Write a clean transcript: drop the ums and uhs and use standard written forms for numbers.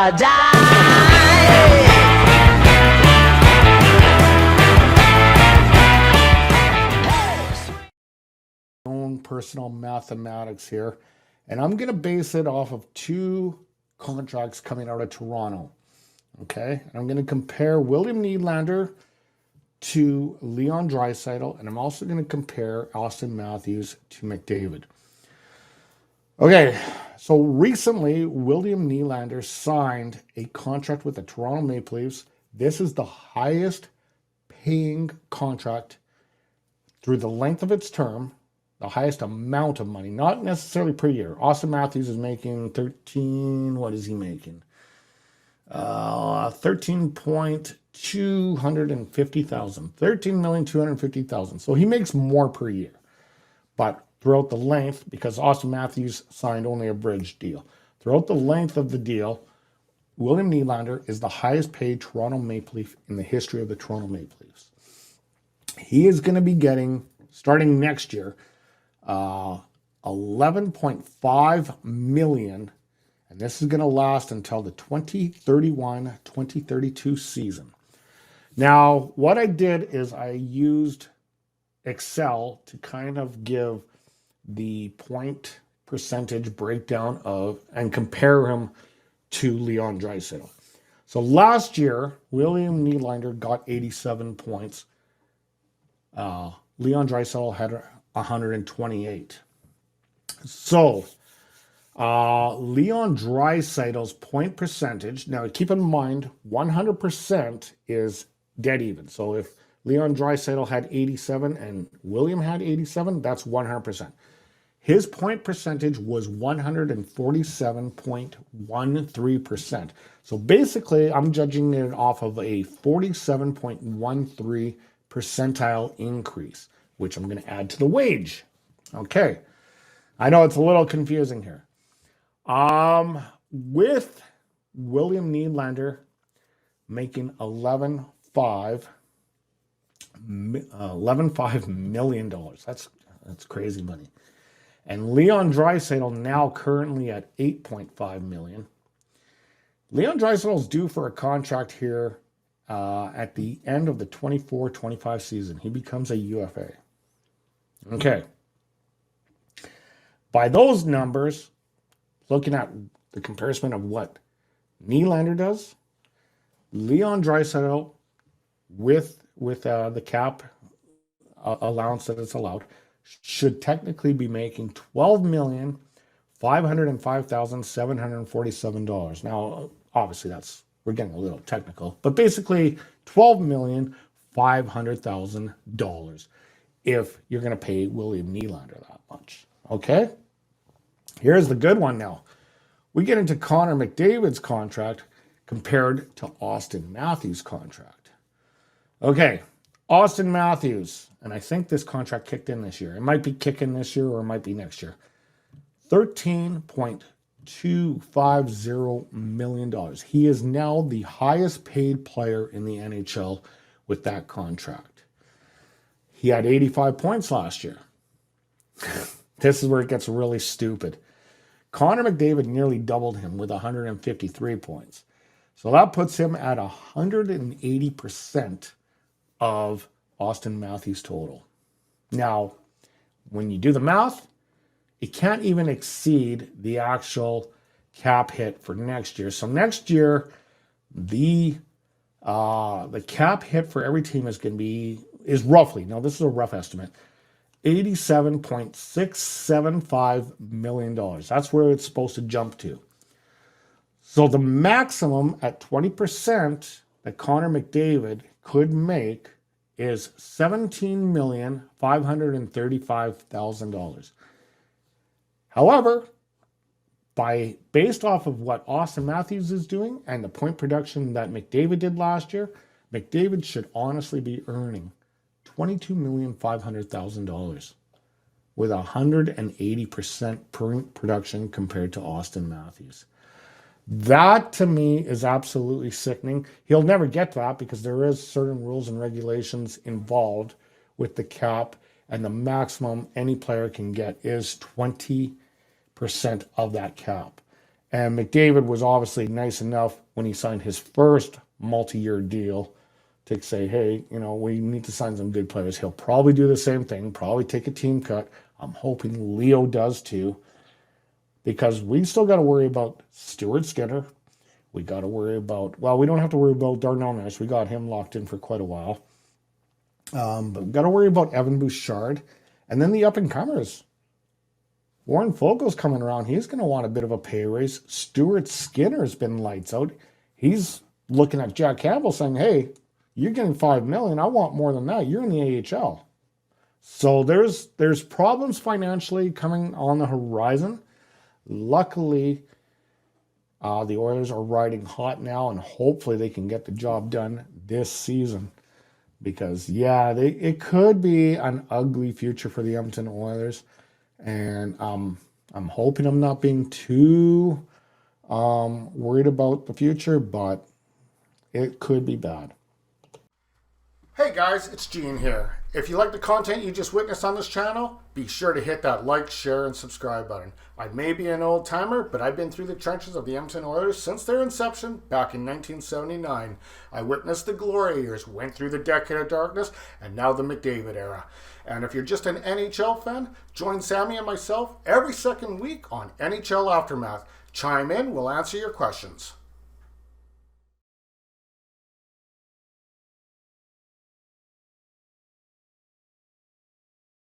or die. Own personal mathematics here, and I'm going to base it off of two contracts coming out of Toronto. Okay, I'm going to compare William Nylander to Leon Draisaitl, and I'm also going to compare Austin Matthews to McDavid. Okay, so recently William Nylander signed a contract with the Toronto Maple Leafs. This is the highest paying contract through the length of its term, the highest amount of money, not necessarily per year. Austin Matthews is making 13, what is he making? 13,250,000. So he makes more per year. But throughout the length, because Austin Matthews signed only a bridge deal, throughout the length of the deal, William Nylander is the highest paid Toronto Maple Leaf in the history of the Toronto Maple Leafs. He is going to be getting, starting next year, $11.5 million, and this is going to last until the 2031-2032 season. Now, what I did is I used Excel to kind of give the point percentage breakdown of and compare him to Leon Draisaitl. So last year, William Nylander got 87 points. Leon Draisaitl had 128. So Leon Draisaitl's point percentage, now keep in mind 100% is dead even. So if Leon Draisaitl had 87 and William had 87, that's 100%. His point percentage was 147.13%. So basically, I'm judging it off of a 47.13 percentile increase, which I'm going to add to the wage. Okay. I know it's a little confusing here. With William Nylander making $11.5 million. That's crazy money. And Leon Draisaitl now currently at $8.5 million. Leon Draisaitl is due for a contract here at the end of the 24-25 season. He becomes a UFA. Okay. By those numbers, looking at the comparison of what Nylander does, Leon Draisaitl with the cap allowance that it's allowed should technically be making $12,505,747. Now, obviously, we're getting a little technical, but basically $12,500,000 if you're going to pay William Nylander that much. Okay? Here's the good one now. We get into Connor McDavid's contract compared to Austin Matthews' contract. Okay, Austin Matthews, and I think this contract kicked in this year. It might be kicking this year or it might be next year. $13.250 million. He is now the highest paid player in the NHL with that contract. He had 85 points last year. This is where it gets really stupid. Connor McDavid nearly doubled him with 153 points. So that puts him at 180% of Austin Matthews' total. Now, when you do the math, it can't even exceed the actual cap hit for next year. So next year, the cap hit for every team is roughly, now this is a rough estimate, $87.675 million. That's where it's supposed to jump to. So the maximum at 20% that Connor McDavid could make is $17,535,000. However, based off of what Austin Matthews is doing and the point production that McDavid did last year, McDavid should honestly be earning $22,500,000 with 180% production compared to Austin Matthews. That to me is absolutely sickening. He'll never get to that because there is certain rules and regulations involved with the cap, and the maximum any player can get is 20% of that cap. And McDavid was obviously nice enough when he signed his first multi-year deal to say, hey, we need to sign some good players. He'll probably do the same thing, probably take a team cut. I'm hoping Leo does too, because we still got to worry about Stuart Skinner. We got to worry about, we don't have to worry about Darnell Nurse. We got him locked in for quite a while. But we got to worry about Evan Bouchard. And then the up-and-comers. Warren Fogel's coming around. He's going to want a bit of a pay raise. Stuart Skinner's been lights out. He's looking at Jack Campbell saying, hey, you're getting $5 million. I want more than that. You're in the AHL. So there's problems financially coming on the horizon. Luckily, the Oilers are riding hot now, and hopefully they can get the job done this season. Because, it could be an ugly future for the Edmonton Oilers. And I'm hoping I'm not being too worried about the future, but it could be bad. Hey guys, it's Gene here. If you like the content you just witnessed on this channel, be sure to hit that like, share, and subscribe button. I may be an old timer, but I've been through the trenches of the Edmonton Oilers since their inception back in 1979. I witnessed the glory years, went through the decade of darkness, and now the McDavid era. And if you're just an NHL fan, join Sammy and myself every second week on NHL Aftermath. Chime in, we'll answer your questions.